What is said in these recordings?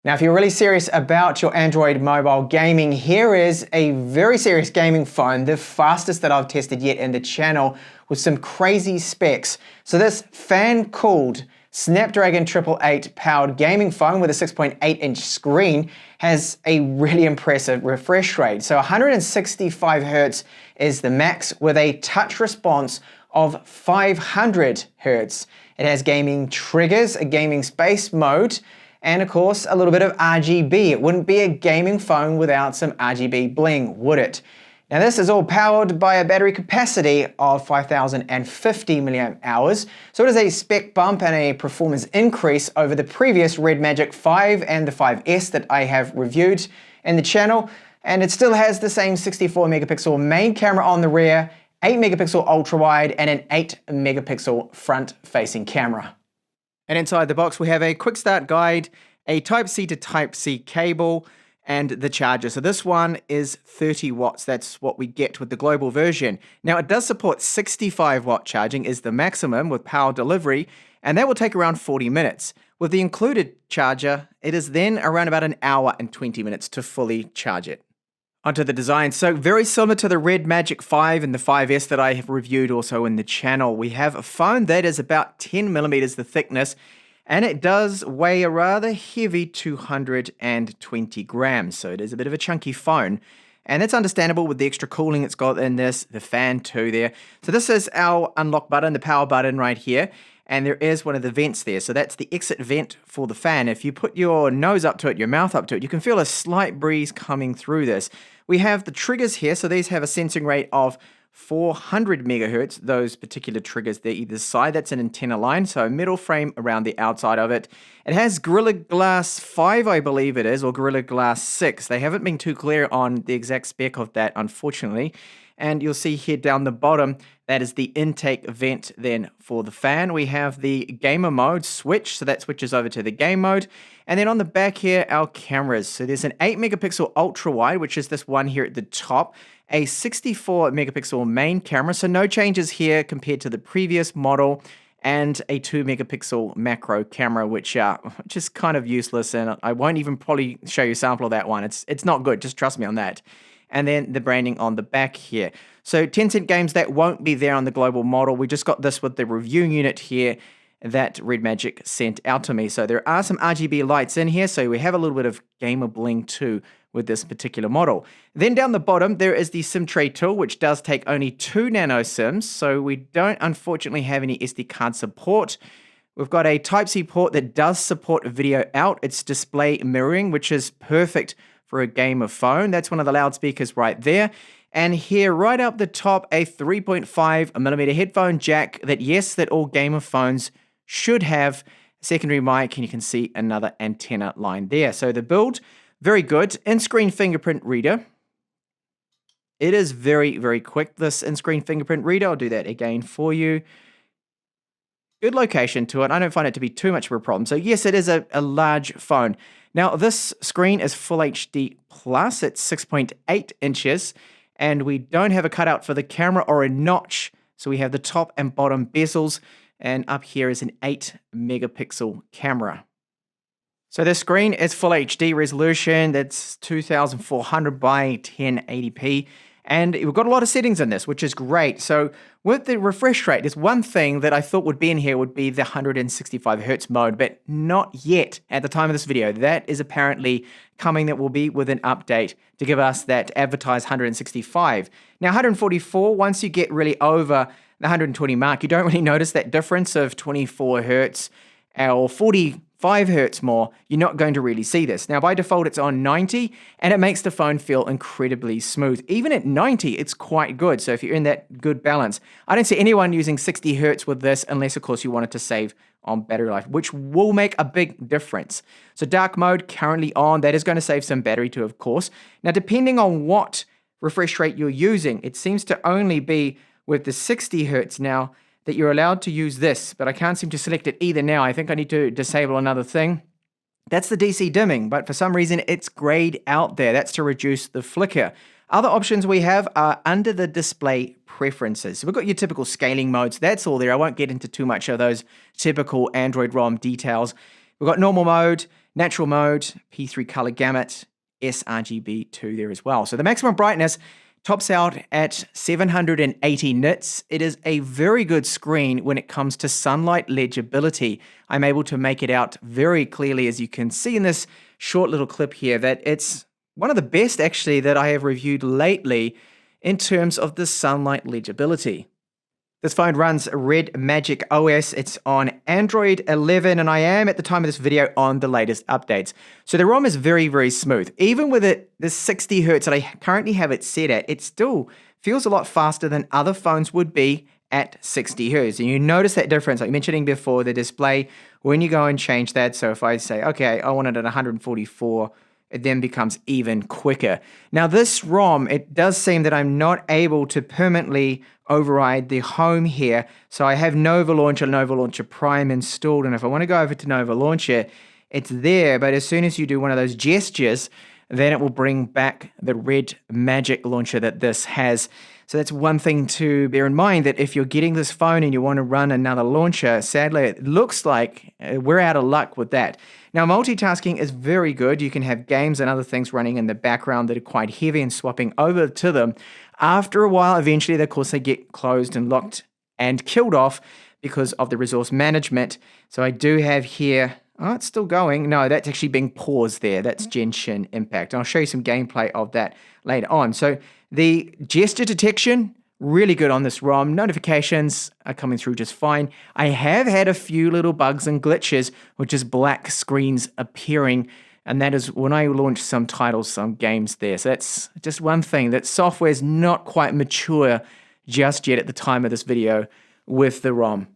Now, if you're really serious about your Android mobile gaming, here is a very serious gaming phone, the fastest that I've tested yet in the channel with some crazy specs. So this fan-cooled Snapdragon 888 powered gaming phone with a 6.8-inch screen has a really impressive refresh rate. So 165 Hz is the max with a touch response of 500 Hz. It has gaming triggers, a gaming space mode, and of course a little bit of RGB. It wouldn't be a gaming phone without some RGB bling, would it? Now this is all powered by a battery capacity of 5050 milliamp hours, so it is a spec bump and a performance increase over the previous Red Magic 5 and the 5S that I have reviewed in the channel, and it still has the same 64 megapixel main camera on the rear, 8 megapixel ultra wide, and an 8 megapixel front facing camera. And inside the box we have a quick start guide, a Type-C to Type-C cable, and the charger. So this one is 30 watts. That's what we get with the global version. Now it does support 65 watt charging is the maximum with power delivery, and that will take around 40 minutes. With the included charger, it is then around about an hour and 20 minutes to fully charge it. Onto the design. So very similar to the Red Magic 5 and the 5S that I have reviewed also in the channel. We have a phone that is about 10 millimeters the thickness, and it does weigh a rather heavy 220 grams. So it is a bit of a chunky phone, and that's understandable with the extra cooling it's got in this, the fan too there. So this is our unlock button, the power button right here. And there is one of the vents there. So that's the exit vent for the fan. If you put your nose up to it, your mouth up to it, you can feel a slight breeze coming through this. We have the triggers here. So these have a sensing rate of 400 megahertz. Those particular triggers there either side. That's an antenna line. So a metal frame around the outside of it. It has Gorilla Glass 5, I believe it is, or Gorilla Glass 6. They haven't been too clear on the exact spec of that, unfortunately. And you'll see here down the bottom, that is the intake vent then for the fan. We have the gamer mode switch, so that switches over to the game mode. And then on the back here, our cameras. So there's an 8 megapixel ultra wide, which is this one here at the top, a 64 megapixel main camera, so no changes here compared to the previous model, and a 2 megapixel macro camera, which is kind of useless, and I won't even probably show you a sample of that one. It's not good, just trust me on that. And then the branding on the back here. So Tencent games, that won't be there on the global model. We just got this with the review unit here that Red Magic sent out to me. So there are some RGB lights in here, so we have a little bit of gamer bling too with this particular model. Then down the bottom, there is the SIM tray tool, which does take only 2 nano SIMs, so we don't unfortunately have any SD card support. We've got a Type-C port that does support video out. It's display mirroring, which is perfect for a gamer phone. That's one of the loudspeakers right there. And here right up the top, a 3.5 millimeter headphone jack that, yes, that all gamer phones should have. Secondary mic, and you can see another antenna line there. So the build, very good. In-screen fingerprint reader. It is very, very quick, this in-screen fingerprint reader. I'll do that again for you. Good location to it. I don't find it to be too much of a problem. So yes, it is a large phone. Now this screen is Full HD Plus. It's 6.8 inches, and we don't have a cutout for the camera or a notch. So we have the top and bottom bezels, and up here is an 8 megapixel camera. So this screen is Full HD resolution. That's 2400 by 1080p. And we've got a lot of settings in this, which is great. So with the refresh rate, there's one thing that I thought would be in here would be the 165 Hz mode, but not yet at the time of this video. That is apparently coming. That will be with an update to give us that advertised 165. Now 144, once you get really over the 120 mark, you don't really notice that difference of 24 Hz or 45 Hz more. You're not going to really see this. Now by default it's on 90, and it makes the phone feel incredibly smooth. Even at 90 it's quite good, so if you're in that good balance. I don't see anyone using 60 Hz with this unless of course you wanted to save on battery life, which will make a big difference. So dark mode currently on, that is going to save some battery too, of course. Now depending on what refresh rate you're using, it seems to only be with the 60 Hz now that you're allowed to use this, but I can't seem to select it either now. I think I need to disable another thing. That's the DC dimming, but for some reason it's grayed out there. That's to reduce the flicker. Other options we have are under the display preferences. So we've got your typical scaling modes. That's all there. I won't get into too much of those typical Android ROM details. We've got normal mode, natural mode, P3 color gamut, sRGB2 there as well. So the maximum brightness tops out at 780 nits. It is a very good screen when it comes to sunlight legibility. I'm able to make it out very clearly, as you can see in this short little clip here, that it's one of the best actually that I have reviewed lately in terms of the sunlight legibility. This phone runs Red Magic OS. It's on Android 11, and I am, at the time of this video, on the latest updates. So the ROM is very, very smooth. Even with the 60 Hz that I currently have it set at, it still feels a lot faster than other phones would be at 60 Hz. And you notice that difference, like mentioning before, the display, when you go and change that. So if I say, okay, I want it at 144, it then becomes even quicker. Now this ROM, it does seem that I'm not able to permanently override the home here. So I have Nova Launcher, Nova Launcher Prime installed, and if I want to go over to Nova Launcher, it's there, but as soon as you do one of those gestures, then it will bring back the Red Magic launcher that this has. So that's one thing to bear in mind, that if you're getting this phone and you want to run another launcher, sadly, it looks like we're out of luck with that. Now, multitasking is very good. You can have games and other things running in the background that are quite heavy and swapping over to them. After a while, eventually, of course, they get closed and locked and killed off because of the resource management. So I do have here, oh, it's still going. No, that's actually being paused there. That's Genshin Impact. I'll show you some gameplay of that later on. So the gesture detection, really good on this ROM. Notifications are coming through just fine. I have had a few little bugs and glitches, which is black screens appearing. And that is when I launch some titles, some games there. So that's just one thing, that software is not quite mature just yet at the time of this video with the ROM.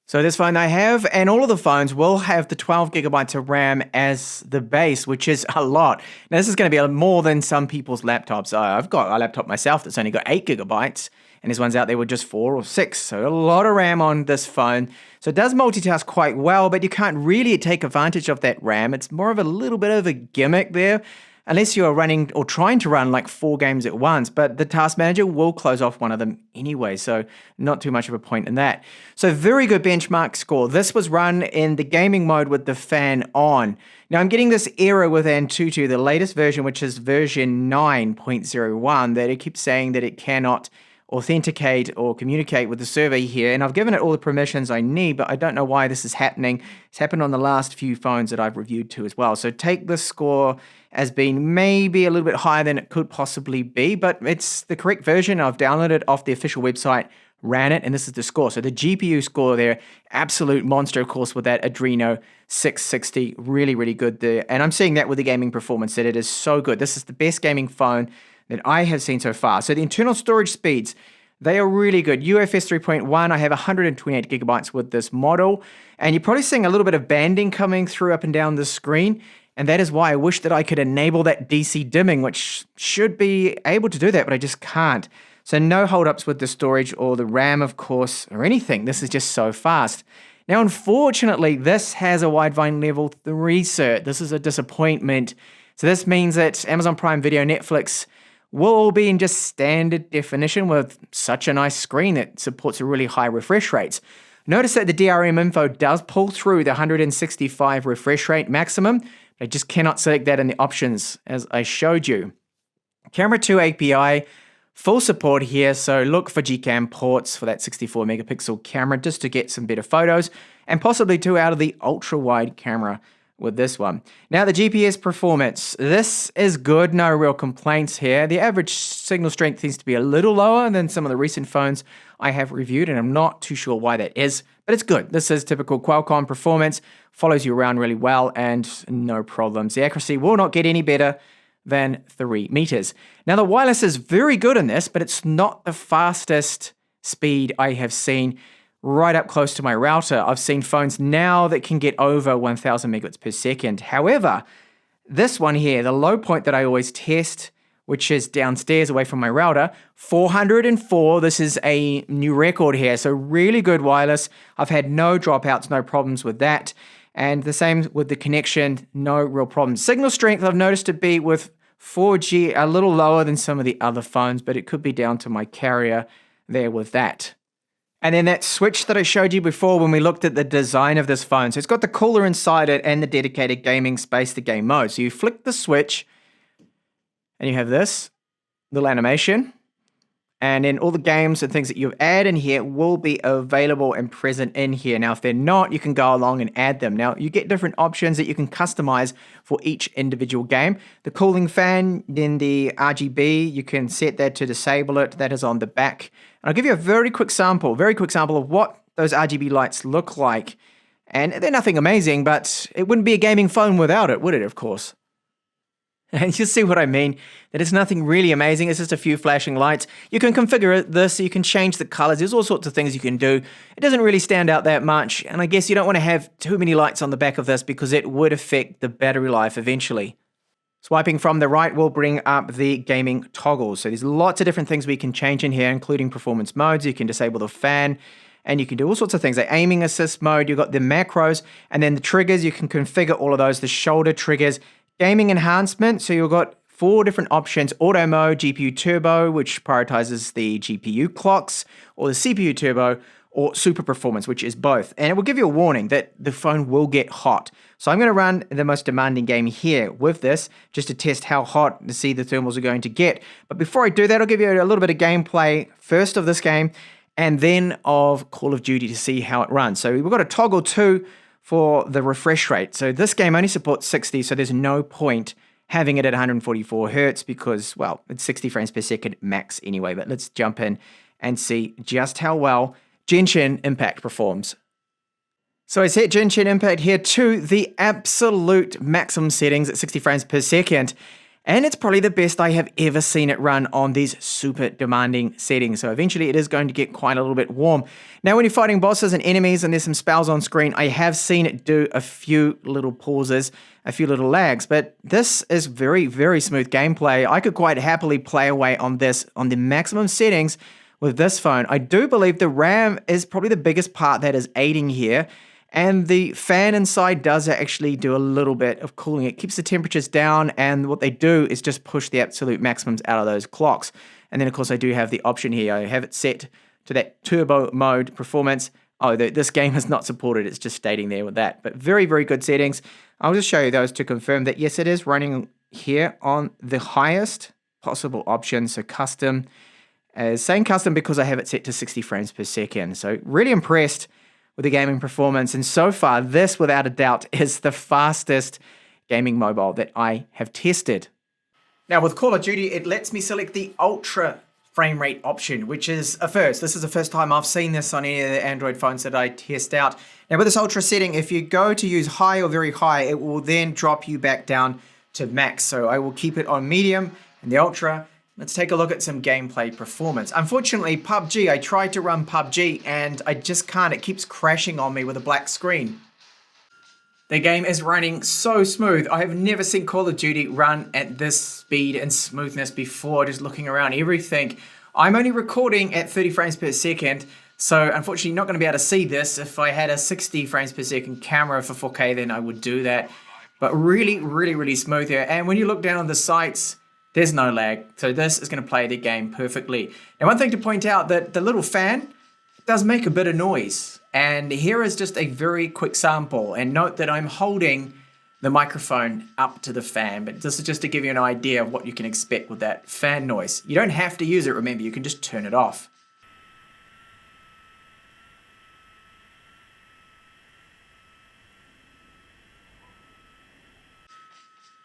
So this phone I have, and all of the phones will have the 12 gigabytes of RAM as the base, which is a lot. Now this is going to be more than some people's laptops. I've got a laptop myself that's only got 8 gigabytes, and there's ones out there with just 4 or 6. So a lot of RAM on this phone. So it does multitask quite well, but you can't really take advantage of that RAM. It's more of a little bit of a gimmick there, unless you're running or trying to run like 4 games at once, but the task manager will close off one of them anyway, so not too much of a point in that. So very good benchmark score. This was run in the gaming mode with the fan on. Now I'm getting this error with Antutu, the latest version, which is version 9.01, that it keeps saying that it cannot authenticate or communicate with the server here, and I've given it all the permissions I need, but I don't know why this is happening. It's happened on the last few phones that I've reviewed too as well. So take this score as being maybe a little bit higher than it could possibly be, but it's the correct version. I've downloaded it off the official website, ran it, and this is the score. So the GPU score there, absolute monster, of course, with that Adreno 660, really, really good there. And I'm seeing that with the gaming performance, that it is so good. This is the best gaming phone that I have seen so far. So the internal storage speeds, they are really good. UFS 3.1, I have 128 gigabytes with this model, and you're probably seeing a little bit of banding coming through up and down the screen, and that is why I wish that I could enable that DC dimming, which should be able to do that, but I just can't. So no holdups with the storage or the RAM, of course, or anything. This is just so fast. Now, unfortunately, this has a Widevine level 3 cert. This is a disappointment. So this means that Amazon Prime Video, Netflix will all be in just standard definition with such a nice screen that supports a really high refresh rates. Notice that the DRM info does pull through the 165 refresh rate maximum. I just cannot select that in the options as I showed you. Camera 2 API, full support here, so look for Gcam ports for that 64 megapixel camera just to get some better photos, and possibly 2 out of the ultra wide camera with this one. Now the GPS performance, this is good, no real complaints here. The average signal strength seems to be a little lower than some of the recent phones I have reviewed, and I'm not too sure why that is, but it's good. This is typical Qualcomm performance, follows you around really well and no problems. The accuracy will not get any better than 3 meters. Now the wireless is very good in this, but it's not the fastest speed I have seen right up close to my router. I've seen phones now that can get over 1000 megabits per second. However, this one here, the low point that I always test, which is downstairs away from my router, 404. This is a new record here, so really good wireless. I've had no dropouts, no problems with that. And the same with the connection, no real problems. Signal strength, I've noticed to be with 4G a little lower than some of the other phones, but it could be down to my carrier there with that. And then that switch that I showed you before when we looked at the design of this phone. So it's got the cooler inside it and the dedicated gaming space, the game mode. So you flick the switch and you have this little animation. And then all the games and things that you add in here will be available and present in here. Now, if they're not, you can go along and add them. Now, you get different options that you can customize for each individual game. The cooling fan, then the RGB, you can set that to disable it. That is on the back. And I'll give you a very quick sample of what those RGB lights look like. And they're nothing amazing, but it wouldn't be a gaming phone without it, would it, of course? And you'll see what I mean, that it's nothing really amazing. It's just a few flashing lights. You can configure this, so you can change the colors. There's all sorts of things you can do. It doesn't really stand out that much. And I guess you don't want to have too many lights on the back of this because it would affect the battery life eventually. Swiping from the right will bring up the gaming toggles. So there's lots of different things we can change in here, including performance modes. You can disable the fan, and you can do all sorts of things like aiming assist mode. You've got the macros, and then the triggers. You can configure all of those, the shoulder triggers. Gaming enhancement, so you've got 4 different options: auto mode, GPU turbo, which prioritizes the GPU clocks, or the CPU turbo, or super performance, which is both. And it will give you a warning that the phone will get hot. So I'm going to run the most demanding game here with this, just to test how hot to see the thermals are going to get. But before I do that, I'll give you a little bit of gameplay first of this game, and then of Call of Duty to see how it runs. So we've got a toggle 2 for the refresh rate. So this game only supports 60, so there's no point having it at 144 hertz because, well, it's 60 frames per second max anyway. But let's jump in and see just how well Genshin Impact performs. So I set Genshin Impact here to the absolute maximum settings at 60 frames per second. And it's probably the best I have ever seen it run on these super demanding settings. So eventually it is going to get quite a little bit warm. Now when you're fighting bosses and enemies and there's some spells on screen, I have seen it do a few little pauses, a few little lags. But this is very, very smooth gameplay. I could quite happily play away on this on the maximum settings with this phone. I do believe the RAM is probably the biggest part that is aiding here. And the fan inside does actually do a little bit of cooling. It keeps the temperatures down, and what they do is just push the absolute maximums out of those clocks. And then, of course, I do have the option here. I have it set to that turbo mode performance. Oh, this game is not supported. It's just stating there with that. But very, very good settings. I'll just show you those to confirm that, yes, it is running here on the highest possible option. So custom. Saying custom because I have it set to 60 frames per second. So really impressed with the gaming performance, and so far this without a doubt is the fastest gaming mobile that I have tested. Now with Call of Duty, it lets me select the ultra frame rate option, which is a first. This is the first time I've seen this on any of the Android phones that I test out. Now with this ultra setting, if you go to use high or very high, it will then drop you back down to max. So I will keep it on medium and the ultra. Let's take a look at some gameplay performance. Unfortunately, PUBG, I tried to run PUBG and I just can't. It keeps crashing on me with a black screen. The game is running so smooth. I have never seen Call of Duty run at this speed and smoothness before, just looking around everything. I'm only recording at 30 frames per second, so unfortunately not going to be able to see this. If I had a 60 frames per second camera for 4K, then I would do that. But really, really, really smooth here. And when you look down on the sights, there's no lag, so this is going to play the game perfectly. Now, one thing to point out that the little fan does make a bit of noise, and here is just a very quick sample. And note that I'm holding the microphone up to the fan, but this is just to give you an idea of what you can expect with that fan noise. You don't have to use it, remember, you can just turn it off.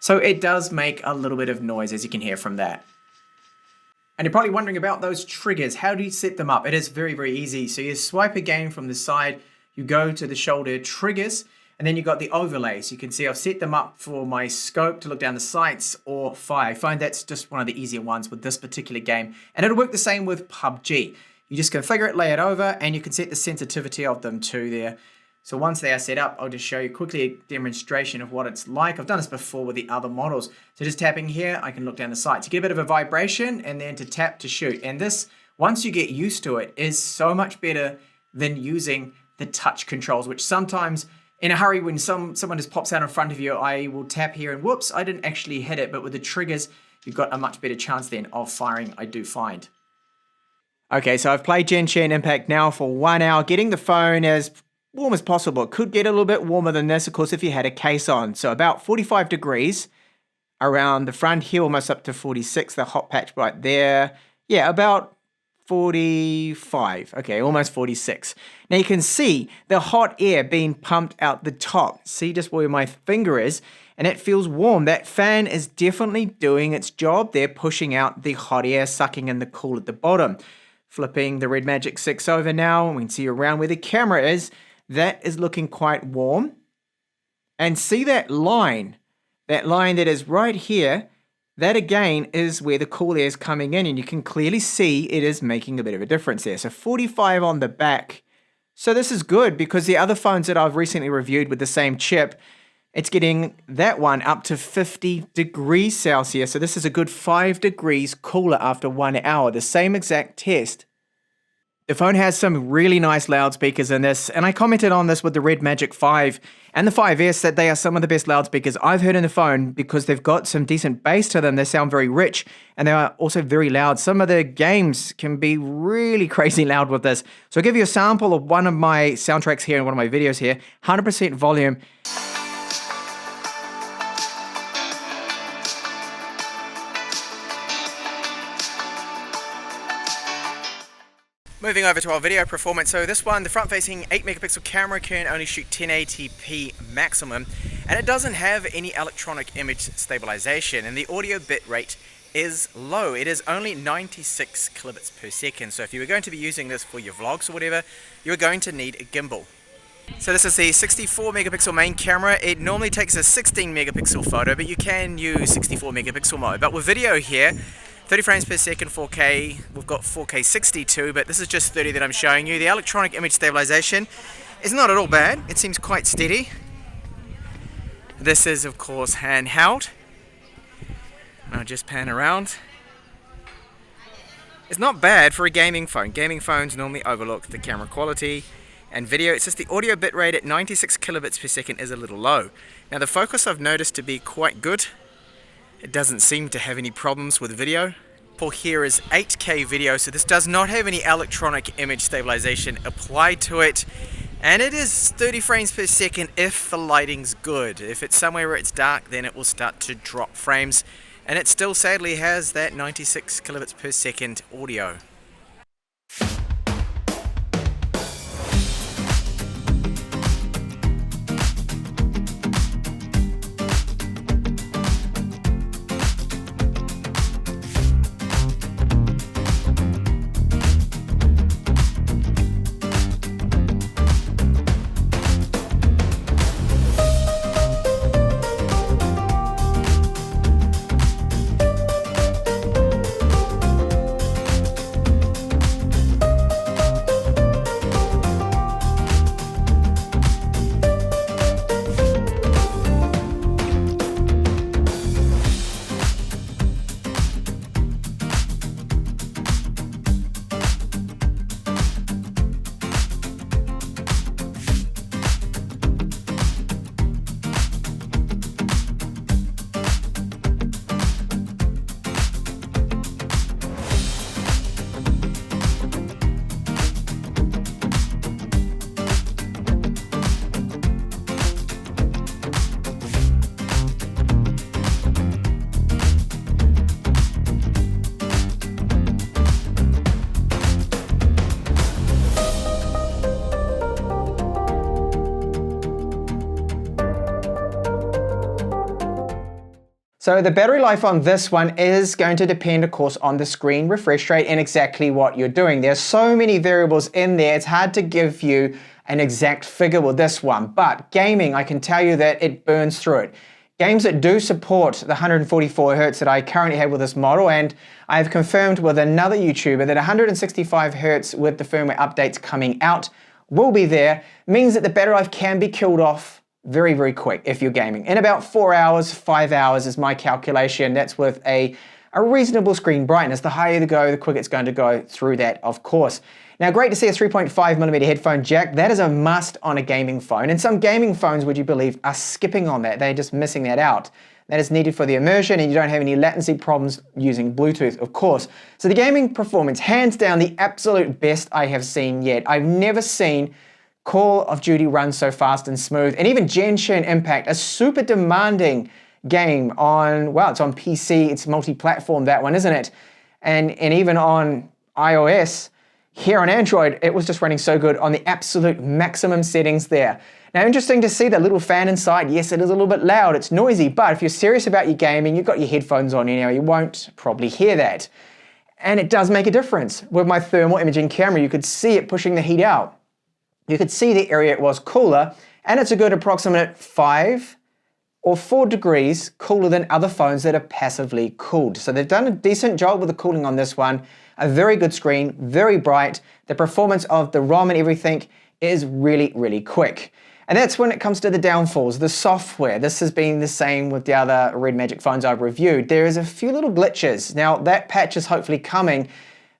So it does make a little bit of noise, as you can hear from that. And you're probably wondering about those triggers. How do you set them up? It is very, very easy. So you swipe again from the side, you go to the shoulder triggers, and then you've got the overlays. You can see I've set them up for my scope to look down the sights or fire. I find that's just one of the easier ones with this particular game. And it'll work the same with PUBG. You just configure it, lay it over, and you can set the sensitivity of them too there. So once they are set up, I'll just show you quickly a demonstration of what it's like. I've done this before with the other models. So just tapping here, I can look down the sights. You get a bit of a vibration and then to tap to shoot. And this, once you get used to it, is so much better than using the touch controls, which sometimes in a hurry when someone just pops out in front of you, I will tap here and whoops, I didn't actually hit it. But with the triggers, you've got a much better chance then of firing, I do find. Okay, so I've played Genshin Impact now for 1 hour, getting the phone as warm as possible. It could get a little bit warmer than this, of course, if you had a case on. So about 45 degrees around the front here, almost up to 46, the hot patch right there. Yeah, about 45. Okay, almost 46. Now you can see the hot air being pumped out the top. See just where my finger is, and it feels warm. That fan is definitely doing its job. They're pushing out the hot air, sucking in the cool at the bottom. Flipping the Red Magic 6 over now, and we can see around where the camera is. That is looking quite warm. And see that line that is right here. That again is where the cool air is coming in, and you can clearly see it is making a bit of a difference there. So 45 on the back. So this is good because the other phones that I've recently reviewed with the same chip, it's getting that one up to 50 degrees Celsius. So this is a good 5 degrees cooler after 1 hour. The same exact test. The phone has some really nice loudspeakers in this, and I commented on this with the Red Magic 5 and the 5S that they are some of the best loudspeakers I've heard in the phone because they've got some decent bass to them. They sound very rich, and they are also very loud. Some of the games can be really crazy loud with this. So I'll give you a sample of one of my soundtracks here in one of my videos here, 100% volume. Moving over to our video performance, so this one, the front-facing 8-megapixel camera can only shoot 1080p maximum, and it doesn't have any electronic image stabilization, and the audio bit rate is low. It is only 96 kilobits per second, so if you were going to be using this for your vlogs or whatever, you're going to need a gimbal. So this is the 64-megapixel main camera. It normally takes a 16-megapixel photo, but you can use 64-megapixel mode. But with video here, 30 frames per second, 4K, we've got 4K 62, but this is just 30 that I'm showing you. The electronic image stabilization is not at all bad. It seems quite steady. This is, of course, handheld. I'll just pan around. It's not bad for a gaming phone. Gaming phones normally overlook the camera quality and video. It's just the audio bitrate at 96 kilobits per second is a little low. Now the focus I've noticed to be quite good. It doesn't seem to have any problems with video. For here is 8K video, so this does not have any electronic image stabilization applied to it. And it is 30 frames per second if the lighting's good. If it's somewhere where it's dark, then it will start to drop frames. And it still sadly has that 96 kilobits per second audio. So the battery life on this one is going to depend, of course, on the screen refresh rate and exactly what you're doing. There's so many variables in there, it's hard to give you an exact figure with this one. But gaming, I can tell you that it burns through it. Games that do support the 144 Hz that I currently have with this model, and I've confirmed with another YouTuber that 165 Hz with the firmware updates coming out will be there, means that the battery life can be killed off very, very quick if you're gaming. In about 4 hours, 5 hours is my calculation. That's with a reasonable screen brightness. The higher you go, the quicker it's going to go through that, of course. Now, great to see a 3.5mm headphone jack. That is a must on a gaming phone. And some gaming phones, would you believe, are skipping on that. They're just missing that out. that is needed for the immersion, and you don't have any latency problems using Bluetooth, of course. So the gaming performance, hands down, the absolute best I have seen yet. I've never seen Call of Duty run so fast and smooth, and even Genshin Impact, a super demanding game on, well, it's on PC, it's multi-platform, that one, isn't it? And even on iOS, here on Android, it was just running so good on the absolute maximum settings there. Now, interesting to see that little fan inside. Yes, it is a little bit loud, it's noisy, but if you're serious about your gaming, you've got your headphones on, you won't probably hear that. And it does make a difference. With my thermal imaging camera, you could see it pushing the heat out. You could see the area it was cooler, and it's a good approximate 5 or 4 degrees cooler than other phones that are passively cooled. So they've done a decent job with the cooling on this one. A very good screen, very bright. The performance of the ROM and everything is really, really quick. And that's when it comes to the downfalls, the software. This has been the same with the other Red Magic phones I've reviewed. There is a few little glitches. Now that patch is hopefully coming,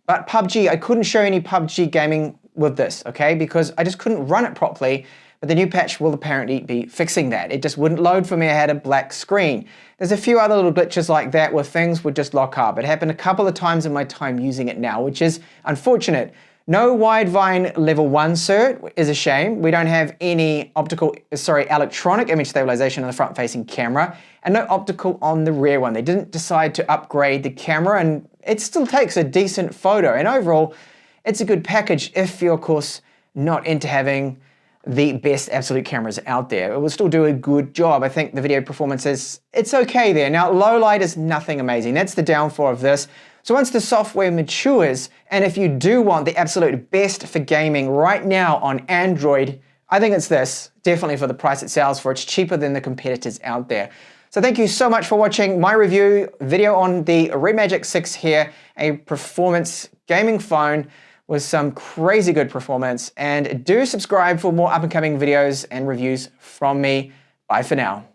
but PUBG, I couldn't show any PUBG gaming with this, okay? Because I just couldn't run it properly. But the new patch will apparently be fixing that. It just wouldn't load for me, I had a black screen. There's a few other little glitches like that where things would just lock up. It happened a couple of times in my time using it now, which is unfortunate. No Widevine level 1 cert is a shame. We don't have any electronic image stabilization on the front-facing camera, and no optical on the rear one. They didn't decide to upgrade the camera, and it still takes a decent photo. And overall, it's a good package if you're, of course, not into having the best absolute cameras out there. It will still do a good job. I think the video performance it's okay there. Now, low light is nothing amazing. That's the downfall of this. So once the software matures, and if you do want the absolute best for gaming right now on Android, I think it's this, definitely for the price it sells for. It's cheaper than the competitors out there. So thank you so much for watching my review video on the Red Magic 6 here, a performance gaming phone with some crazy good performance. And do subscribe for more up and coming videos and reviews from me. Bye for now.